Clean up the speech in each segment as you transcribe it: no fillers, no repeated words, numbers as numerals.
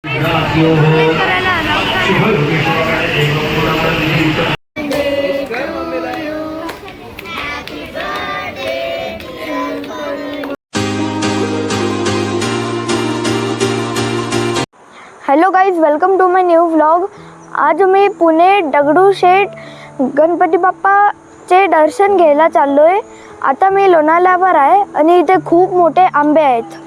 Hello guys, welcome to my new vlog. आज मी पुणे दगडूशेठ गणपती बाप्पाचे दर्शन घ्यायला चाललो आहे. आता मी लोणावळ्यावर आहे आणि इथे खूप मोठे आंबे आहेत.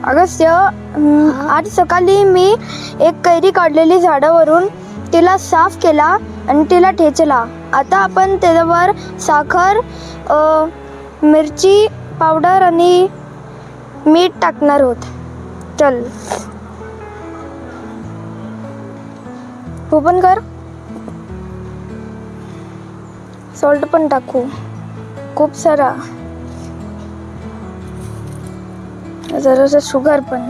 अगस्त्य, आज सकाळी मी एक कैरी काढलेली झाडावरून तिला साफ केला आणि तिला ठेचला. आता आपण त्याच्यावर साखर, मिरची पावडर आणि मीठ टाकणार आहोत. चल ओपन कर. सॉल्ट पण टाकू, खूप सारा, जरासं शुगर पण.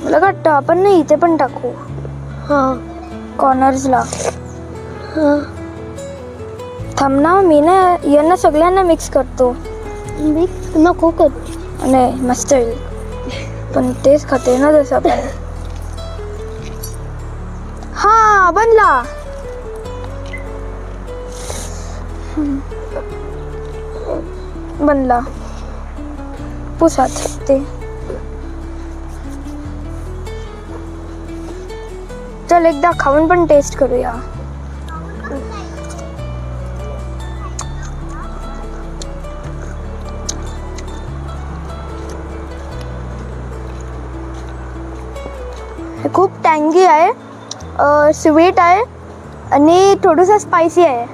मला वाटतं आपण नाही इथे पण टाकू. कॉर्नर्सला. थांब ना, मी ना यांना सगळ्यांना मिक्स करतो. मिक्स नको कर. नाही मस्त आहे पण तेच खाते ना जसं आपण. हा बनला. बनला पुसात ते. चल एकदा खाऊन पण टेस्ट करूया. हे खूप टँगी आहे, स्वीट आहे आणि थोडंसं स्पायसी आहे.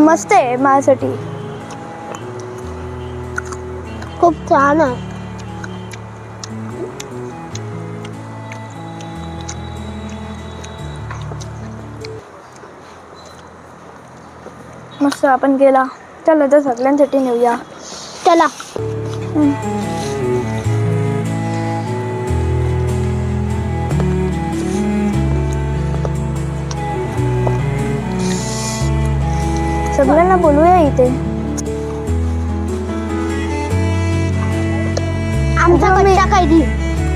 मस्त आहे माझ्यासाठी. खूप छान आहे. मस्त आपण गेला. चल आता सगळ्यांसाठी नेऊया. चला. सगळ्यांना बोलूया इथे. आमचा कच्चा कैरी.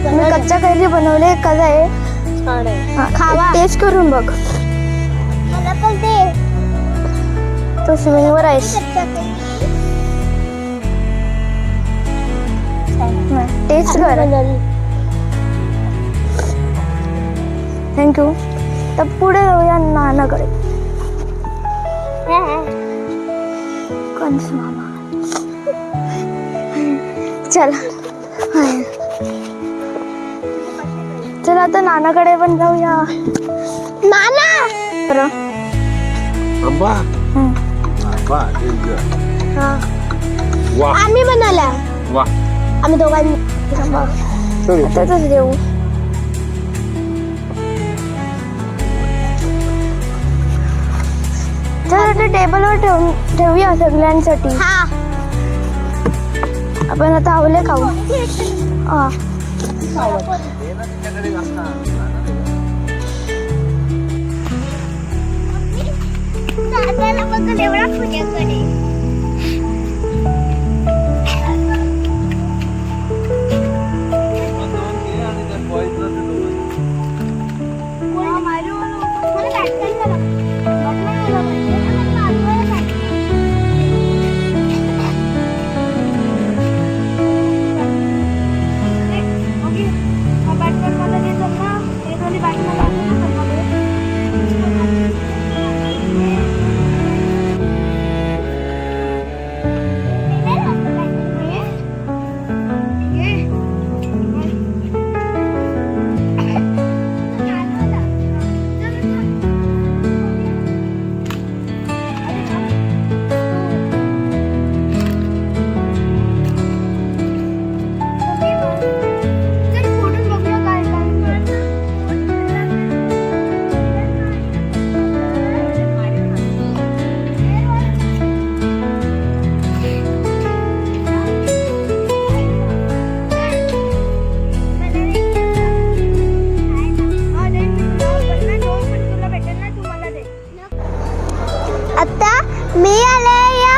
मी कच्चा कैरी बनवले. कसं आहे खावा, टेस्ट करून बघ. मला पण दे. तो स्विंगवर आहेस. टेस्ट कर. थँक्यू. तर पुढे जाऊया नानाकडे. कंस मामा. चला चला आता नानाकडे पण जाऊया. नाना आंबा आंबा वा आम्ही बनवला. वा आम्ही दोघांनी आताच देऊ. तर आता टेबलवर ठेवूया सगळ्यांसाठी. आपण आता आवले खाऊ. हा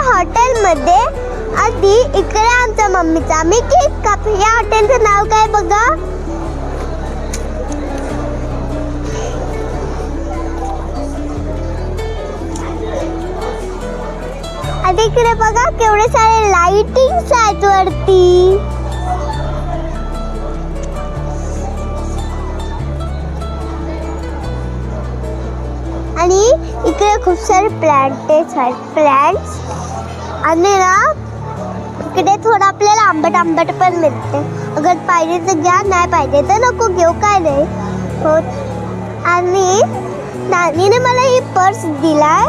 हॉटेलमध्ये. आधी इकडे आमच्या मम्मीचा आम्ही केक कापू. या हॉटेलचं नाव काय बघा. आधी इकडे बघा केवढे सारे लाइटिंग्स आहेत वरती. आणि इकडे खूप सारे प्लांट्स आहेत. प्लांट्स आणि ना इकडे थोडं आपल्याला आंबट आंबट पण मिळते. अगर पाहिजे तर घ्या, नाही पाहिजे तर नको घेऊ, काय नाही होत. आणि नानीने मला ही पर्स दिलाय.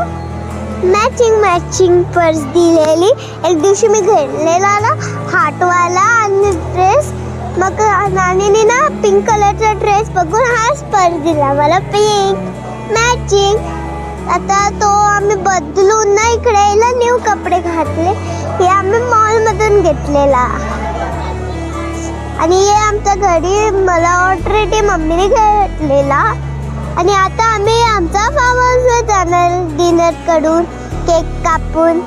मॅचिंग पर्स दिलेली. एक दिवशी मी घेतलेला ना हार्टवाला आणि ड्रेस. मग नानीने ना पिंक कलरचा ड्रेस बघून हाच पर्स दिला मला, पिंक मॅचिंग. आता तो आम्ही बदलून ना इकडे यायला न्यू कपडे घातले. हे आम्ही मॉलमधून घेतलेला. आणि हे आमच्या घरी मला ऑलरेडी मम्मीने घेतलेला. आणि आता आम्ही आमचा फार्म हाऊसवर जाणार डिनर करून, केक कापून.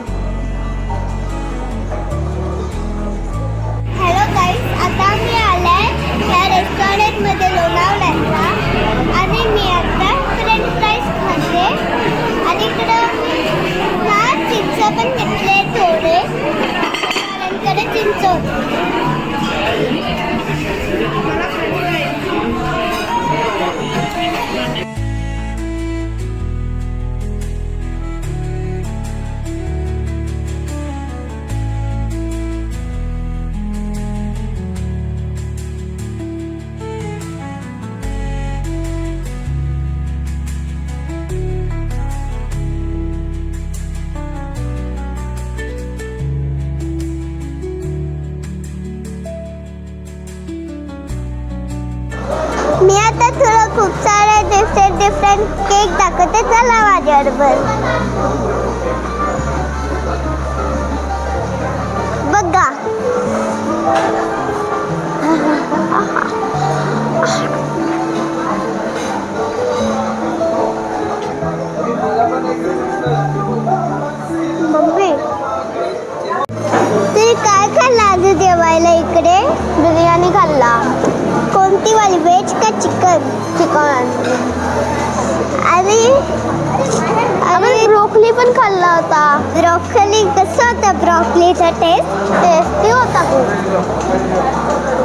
हॅलो गाईज, मी आता तुला खूप सारे डिफरंट केक दाखवते, चला माझ्याबरोबर. बघा. मम्मी, तुम्ही काय खाल्लं आज जेवायला इकडे? बिर्याणी खाल्ला. कोणती वाली, व्हेज का चिकन? चिकन. आणि ब्रोकली पण खाल्ला होता. ब्रोकली कसं होतं? ब्रोकलीचा टेस्टी होता खूप.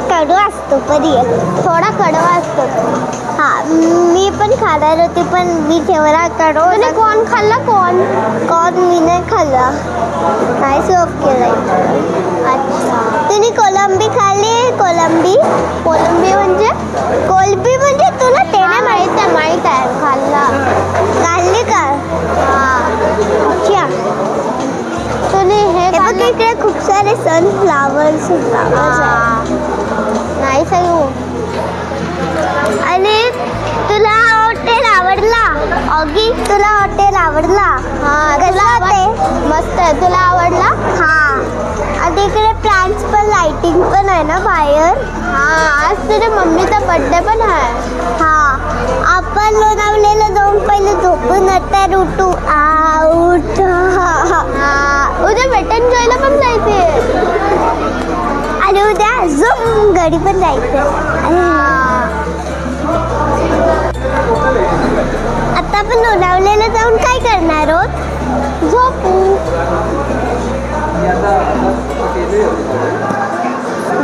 कडू असतो कधी, थोडा कडवा असतो. हा मी पण खाणार होती, पण मी तेवढा कडू. तुम्ही कॉर्न खाल्ला? कॉर्न मी नाही खाल्ला, नाही सर्व केलंय. अच्छा. तुम्ही कोलंबी खाल्ली? कोलंबी म्हणजे कोलंबी म्हणजे तुला ते नाही माहित आहे, माहित आहे, खाल्ला. खाल्ली का? अच्छा. तुम्ही हे बघ खाल्लं? इकडे खूप सारे सनफ्लावर्स नाही सगळं. आणि तुला हॉटेल आवडला? ऑगी, तुला हॉटेल आवडला? हा. कसं ते? मस्त आहे. तुला आवडला? हा. आणि इकडे प्लांट्स पण, लाइटिंग पण आहे ना बाहेर. हा. आज तुझ्या मम्मीचा बर्थडे पण आहे. हा. आपण लोणावळ्याला जाऊन पहिले झोपून नंतर उठू. आउट. हा. उद्या वेटन जॉयला पण जायचे. आणि उद्या झुम घरी पण जायचं. आता आपण लोणावळ्याला जाऊन काय करणार आहोत? झोपू.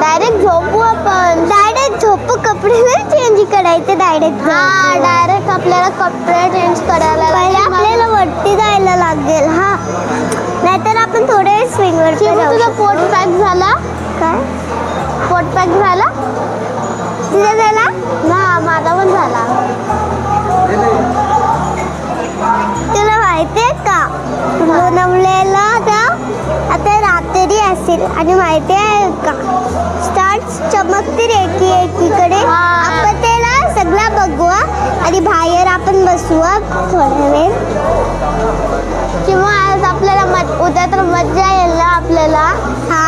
डायरेक्ट झोपू आपण. डायरेक्ट झोपू, कपडे नाही चेंज करायचे डायरेक्ट. हा. डायरेक्ट आपल्याला कपडे चेंज करायला पहिले लागेल. आपल्याला वरती जायला लागेल. हा, नाहीतर आपण थोडे स्विंगवर. तुझा पोट पॅक झाला? काय पोट पॅक झाला? तुझा झाला? हा, माझा पण झाला. तुला माहितीये का लोणावळ्याला आता रात्री असेल आणि माहिती आहे का स्टार्स चमकतील एकीकडे. आपण त्याला सगळं बघूया आणि बाहेर आपण बसूया थोडा वेळ. किंवा आज आपल्याला उद्या तर मज्जा येईल ना आपल्याला. हा.